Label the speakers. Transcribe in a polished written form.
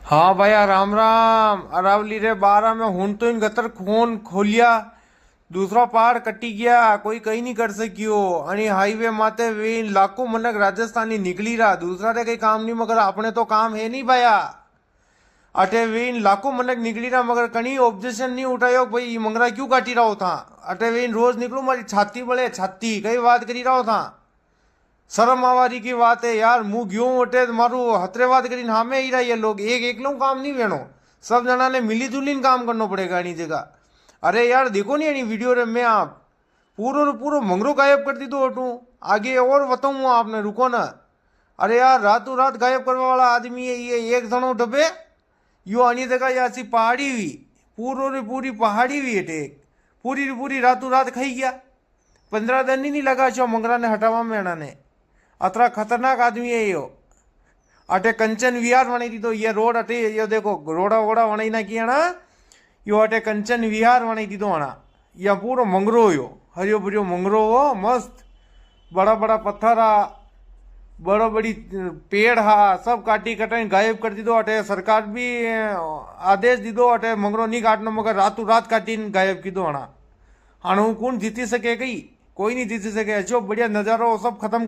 Speaker 1: हाँ भैया राम राम। अरावली रे 12 में हूं तो इन गतर खून खोलिया। दूसरा पहाड़ कटी गया, कोई कहीं नहीं कर सकियो। आणि हाईवे माते वे लाखों मनक राजस्थानी निकली रहा, दूसरा रे कई काम नहीं, मगर अपने तो काम है नहीं भैया। अटे वे लाखों मनक निकली रहा, मगर कहीं ऑब्जेक्शन नहीं उठायो भाई ये मंगरा क्यों काटी रहा था। अटे वे रोज निकलू मारी छाती बड़े छाती कई बात करी रहा था। शर्म आवारी की बात है यार, मुंह ग्यो उठे मारू हतरेवाद करीने हामे ही रहा ये लोग। एक एकलो काम नहीं वेणो, सब जना ने मिली जुली काम करना पड़ेगा एनी जगह। अरे यार देखो नहीं एनी वीडियो रे मैं आप पूरो रो पूरो मंगरो गायब कर दी दो हटू। आगे और बताऊँ आपने, रुको ना। अरे यार रातों रात गायब करने वाला आदमी है ये, एक जनो डबे यो आनी जगह या सी पहाड़ी हुई, पूरो रे पूरी पहाड़ी हुई है, पूरी री पूरी रातों रात खाई गया। 15 दिन ही नहीं लगा छो मंगरा ने हटावा में एना ने। अतरा खतरनाक आदमी है यो। अटे कंचन विहार वणी दी तो ये रोड अटे ये देखो रोड़ा वोड़ा वणी ना किया ना, यो अटे कंचन विहार वणी दी तो आना। या पूरो मंगरो यो, हरियो भरियो मंगरो हो मस्त। बड़ा बड़ा पत्थर आ, बड़ा बड़ी पेड़ हा, सब काटी कटाई गायब कर दी दो। अटे सरकार भी आदेश दी दो अटे मंगरो नहीं काटना, मगर रातों रात काटी गायब की दो आना। हाणु कौन जीती सके, कई कोई नहीं जीती सके। अच्छो बढ़िया नजारो सब खत्म।